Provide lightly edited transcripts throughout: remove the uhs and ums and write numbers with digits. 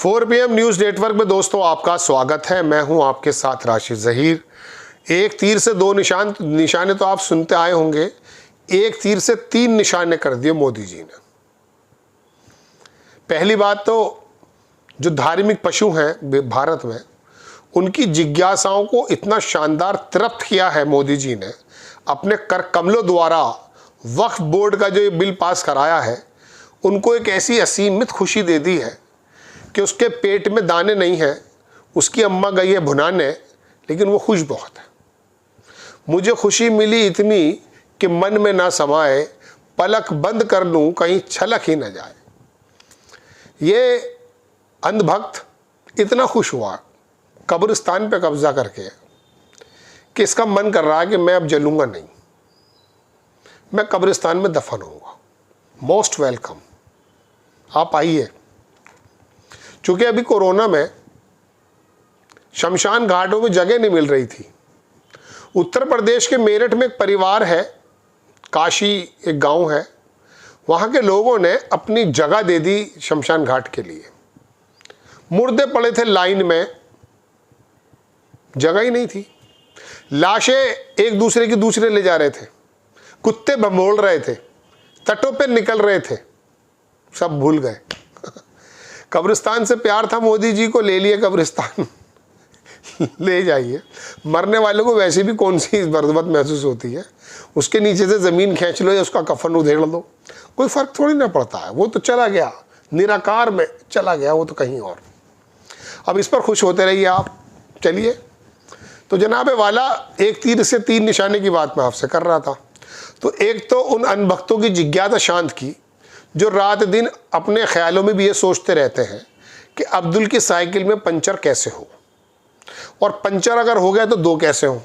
4 PM news network में दोस्तों आपका स्वागत है। मैं हूं आपके साथ राशिद ज़हीर। एक तीर से दो निशाने तो आप सुनते आए होंगे, एक तीर से 3 निशाने कर दिए मोदी जी ने। पहली बात तो जो धार्मिक पशु हैं भारत में, उनकी जिज्ञासाओं को इतना शानदार तृप्त किया है मोदी जी ने अपने कर कमलों द्वारा। वक्फ बोर्ड का जो ये बिल पास कराया है, उनको एक ऐसी असीमित खुशी दे दी है कि उसके पेट में दाने नहीं हैं। उसकी अम्मा गई है भुनाने, लेकिन वो खुश बहुत है। मुझे खुशी मिली इतनी कि मन में ना समाए, पलक बंद कर लूं कहीं छलक ही न जाए। ये अंधभक्त इतना खुश हुआ कब्रिस्तान पे कब्जा करके कि इसका मन कर रहा है कि मैं अब जलूंगा नहीं, मैं कब्रिस्तान में दफन होऊंगा। मोस्ट वेलकम, आप आइए। चूंकि अभी कोरोना में शमशान घाटों में जगह नहीं मिल रही थी। उत्तर प्रदेश के मेरठ में एक परिवार है, काशी एक गांव है, वहां के लोगों ने अपनी जगह दे दी शमशान घाट के लिए। मुर्दे पड़े थे लाइन में, जगह ही नहीं थी। लाशें एक दूसरे की दूसरे ले जा रहे थे, कुत्ते भमोल रहे थे, तटों पे निकल रहे थे, सब भूल गए। कब्रिस्तान से प्यार था, मोदी जी को ले लिए कब्रिस्तान। ले जाइए। मरने वाले को वैसे भी कौन सी बर्दबत महसूस होती है, उसके नीचे से ज़मीन खींच लो या उसका कफन उधेड़ लो, कोई फ़र्क थोड़ी ना पड़ता है। वो तो चला गया, निराकार में चला गया, वो तो कहीं और। अब इस पर खुश होते रहिए आप। चलिए, तो जनाबे वाला, एक तीर से 3 निशाने की बात मैं आपसे कर रहा था। तो एक तो उन अनभक्तों की जिज्ञासा शांत की जो रात दिन अपने ख्यालों में भी ये सोचते रहते हैं कि अब्दुल की साइकिल में पंचर कैसे हो, और पंचर अगर हो गया तो 2 कैसे हो,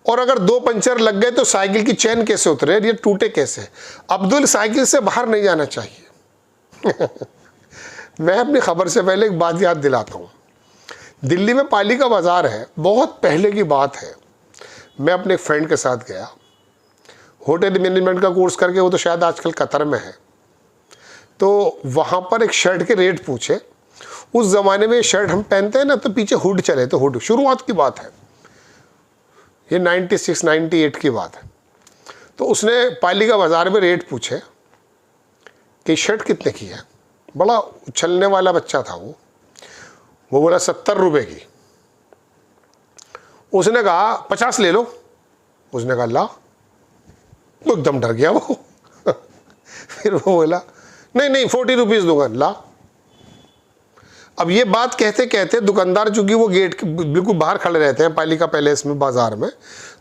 और अगर 2 पंचर लग गए तो साइकिल की चेन कैसे उतरे, ये टूटे कैसे। अब्दुल साइकिल से बाहर नहीं जाना चाहिए। मैं अपनी खबर से पहले एक बात याद दिलाता हूँ। दिल्ली में पालिका बाजार है, बहुत पहले की बात है। मैं अपने एक फ्रेंड के साथ गया, होटल मैनेजमेंट का कोर्स करके, वो तो शायद आजकल कतर में है। तो वहाँ पर एक शर्ट के रेट पूछे। उस ज़माने में शर्ट हम पहनते हैं ना, तो पीछे हुड चले थे, हुड शुरुआत की बात है, ये 96-98 की बात है। तो उसने पालिका बाजार में रेट पूछे कि शर्ट कितने की है। बड़ा उछलने वाला बच्चा था वो बोला 70 रुपये की। उसने कहा 50 ले लो। उसने कहा ला। वो एकदम डर गया वो। फिर वो बोला नहीं 40 रुपीज़ दूंगा, ला। अब ये बात कहते कहते दुकानदार, चूंकि वो गेट के बिल्कुल बाहर खड़े रहते हैं पालिका पैलेस में, बाजार में,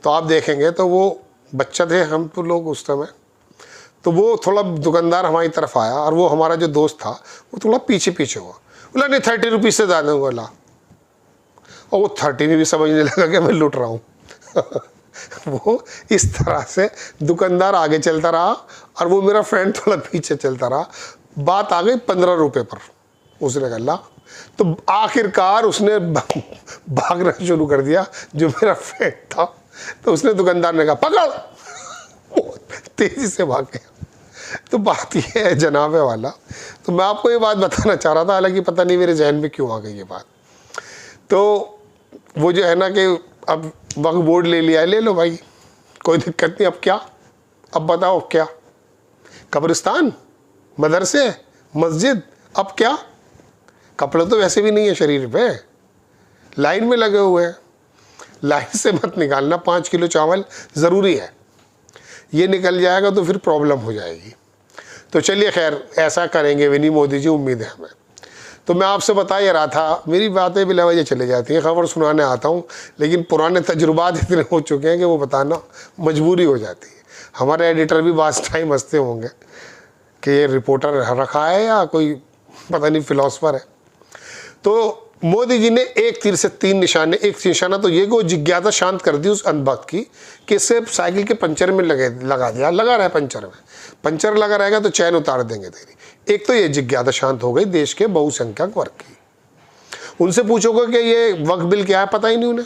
तो आप देखेंगे तो वो बच्चा थे हम तो लोग उस समय, तो वो थोड़ा दुकानदार हमारी तरफ आया, और वो हमारा जो दोस्त था वो थोड़ा पीछे पीछे हुआ। बोला नहीं 30 रुपीज़ से ज़्यादा दूंगा, ला। और वो 30 में भी समझने लगा कि मैं लूट रहा हूँ। वो इस तरह से दुकानदार आगे चलता रहा और वो मेरा फ्रेंड थोड़ा पीछे चलता रहा। बात आ गई 15 रुपये पर। उसने कहा ला। तो आखिरकार उसने भागना शुरू कर दिया, जो मेरा फ्रेंड था। तो उसने, दुकानदार ने कहा पकड़। तेज़ी से भाग गया। तो बात ये है जनाबे वाला। तो मैं आपको ये बात बताना चाह रहा था, हालांकि पता नहीं मेरे जहन में क्यों आ गई ये बात। तो वो जो है ना कि अब वक्फ बोर्ड ले लिया है, ले लो भाई, कोई दिक्कत नहीं। अब क्या, अब बताओ क्या, कब्रिस्तान, मदरसे, मस्जिद, अब क्या। कपड़े तो वैसे भी नहीं है शरीर पे, लाइन में लगे हुए हैं। लाइन से मत निकालना, 5 किलो चावल ज़रूरी है, ये निकल जाएगा तो फिर प्रॉब्लम हो जाएगी। तो चलिए खैर, ऐसा करेंगे भी नहीं मोदी जी, उम्मीद है हमें। तो मैं आपसे बता ये रहा था, मेरी बातें बिला वजह चले जाती हैं, खबर सुनाने आता हूँ, लेकिन पुराने तजुर्बात इतने हो चुके हैं कि वो बताना मजबूरी हो जाती है। हमारे एडिटर भी बास टाइम हंसते होंगे कि ये रिपोर्टर रखा है या कोई पता नहीं फिलोसफर है। तो मोदी जी ने एक तीर से 3 निशाने, एक निशाना तो ये को जिज्ञासा शांत कर दी उस अंधभक्त की कि इससे साइकिल के पंचर में लगा दिया, लगा रहा है पंचर में, पंचर लगा रहेगा तो चैन उतार देंगे तेरी। एक तो ये जिज्ञासा शांत हो गई देश के बहुसंख्यक वर्ग की। उनसे पूछोगे कि ये वक्फ बिल क्या है, पता ही नहीं उन्हें।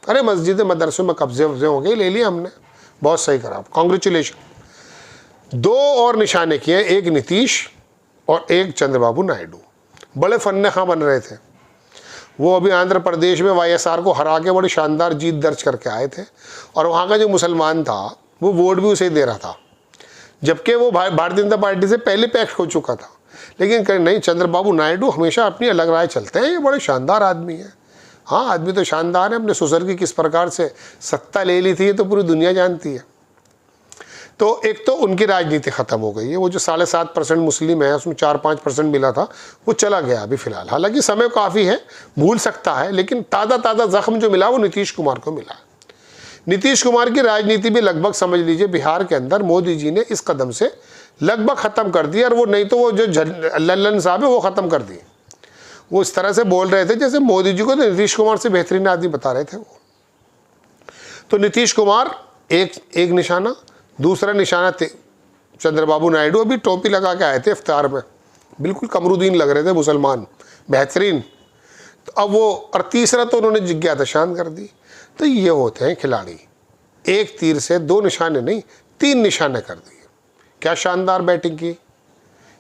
अरे मस्जिद मदरसों में कब्जे वब्जे हो गए, ले लिया हमने, बहुत सही करा, कॉन्ग्रेचुलेशन। 2 और निशाने किए, एक नीतीश और एक चंद्रबाबू नायडू। बड़े फन्ने खां बन रहे थे। वो अभी आंध्र प्रदेश में वाईएसआर को हरा के बड़ी शानदार जीत दर्ज करके आए थे, और वहाँ का जो मुसलमान था वो वोट भी उसे ही दे रहा था, जबकि वो भारतीय जनता पार्टी से पहले पैक्ट हो चुका था। लेकिन कहीं नहीं, चंद्रबाबू नायडू हमेशा अपनी अलग राय चलते हैं, ये बड़े शानदार आदमी है। हाँ, आदमी तो शानदार है, अपने ससुर की किस प्रकार से सत्ता ले ली थी ये तो पूरी दुनिया जानती है। तो एक तो उनकी राजनीति ख़त्म हो गई है, वो जो 7.5% मुस्लिम है उसमें 4-5% मिला था वो चला गया अभी फ़िलहाल। हालांकि समय काफ़ी है, भूल सकता है, लेकिन ताज़ा ज़ख्म जो मिला वो नीतीश कुमार को मिला। नीतीश कुमार की राजनीति भी लगभग समझ लीजिए बिहार के अंदर मोदी जी ने इस कदम से लगभग ख़त्म कर दिया, और वो नहीं तो वो जो लल्लन साहब है वो ख़त्म कर दिए। वो इस तरह से बोल रहे थे जैसे मोदी जी को तो नीतीश कुमार से बेहतरीन आदमी बता रहे थे वो। तो नीतीश कुमार एक निशाना, दूसरा निशाना चंद्रबाबू नायडू अभी टोपी लगा के आए थे इफ्तार में, बिल्कुल कमरुद्दीन लग रहे थे मुसलमान, बेहतरीन। तो अब वो, और तीसरा तो उन्होंने जिज्ञासा शांत कर दी। तो ये होते हैं खिलाड़ी, एक तीर से 2 निशाने नहीं 3 निशाने कर दिए। क्या शानदार बैटिंग की।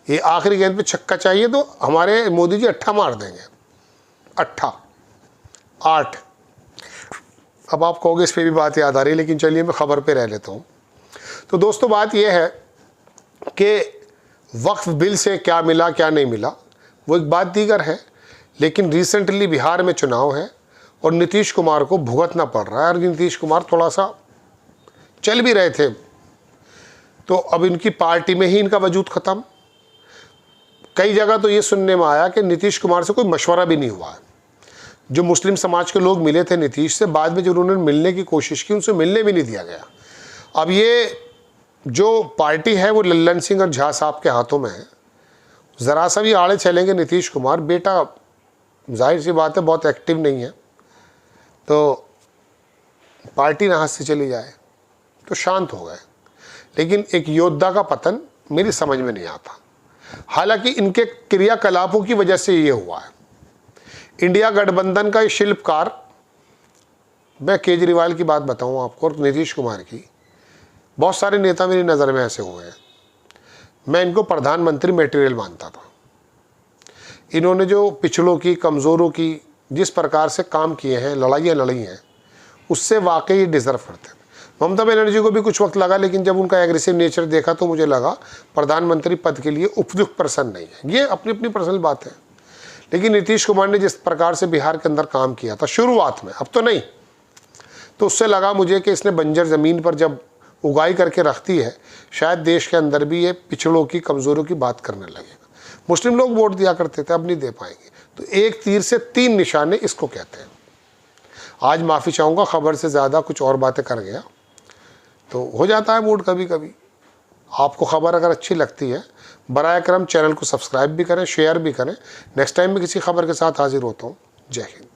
ये आखिरी गेंद पे छक्का चाहिए तो हमारे मोदी जी 8 मार देंगे, 8। अब आप कहोगे इस पर भी बात याद आ रही है, लेकिन चलिए मैं ख़बर पे रह लेता हूँ। तो दोस्तों बात यह है कि वक्फ बिल से क्या मिला क्या नहीं मिला वो एक बात दीगर है, लेकिन रिसेंटली बिहार में चुनाव है और नीतीश कुमार को भुगतना पड़ रहा है। और नीतीश कुमार थोड़ा सा चल भी रहे थे, तो अब इनकी पार्टी में ही इनका वजूद ख़त्म। कई जगह तो ये सुनने में आया कि नीतीश कुमार से कोई मशवरा भी नहीं हुआ है। जो मुस्लिम समाज के लोग मिले थे नीतीश से, बाद में जब उन्होंने मिलने की कोशिश की उनसे मिलने भी नहीं दिया गया। अब ये जो पार्टी है वो लल्लन सिंह और झा साहब के हाथों में है। ज़रा सा भी आड़े चलेंगे नीतीश कुमार, बेटा जाहिर सी बात है बहुत एक्टिव नहीं है, तो पार्टी ना हाथ से चली जाए तो शांत हो गए। लेकिन एक योद्धा का पतन मेरी समझ में नहीं आता। हालांकि इनके क्रियाकलापों की वजह से ये हुआ है। इंडिया गठबंधन का ये शिल्पकार, मैं केजरीवाल की बात बताऊं आपको और नीतीश कुमार की, बहुत सारे नेता मेरी नज़र में ऐसे हुए हैं। मैं इनको प्रधानमंत्री मटेरियल मानता था। इन्होंने जो पिछड़ों की, कमज़ोरों की जिस प्रकार से काम किए हैं, लड़ाइयाँ लड़ी हैं, उससे वाकई डिज़र्व करते हैं। ममता बनर्जी को भी कुछ वक्त लगा, लेकिन जब उनका एग्रेसिव नेचर देखा तो मुझे लगा प्रधानमंत्री पद के लिए उपयुक्त पर्सन नहीं है। ये अपनी अपनी पर्सनल बात है। लेकिन नीतीश कुमार ने जिस प्रकार से बिहार के अंदर काम किया था शुरुआत में, अब तो नहीं, तो उससे लगा मुझे कि इसने बंजर ज़मीन पर जब उगाई करके रखती है, शायद देश के अंदर भी ये पिछड़ों की, कमज़ोरों की बात करने लगेगा। मुस्लिम लोग वोट दिया करते थे, अब नहीं दे पाएंगे। तो एक तीर से 3 निशाने इसको कहते हैं। आज माफ़ी चाहूँगा, ख़बर से ज़्यादा कुछ और बातें कर गया, तो हो जाता है मूड कभी कभी। आपको ख़बर अगर अच्छी लगती है, बराए करम चैनल को सब्सक्राइब भी करें, शेयर भी करें। नेक्स्ट टाइम मैं किसी खबर के साथ हाजिर होता हूँ। जय हिंद।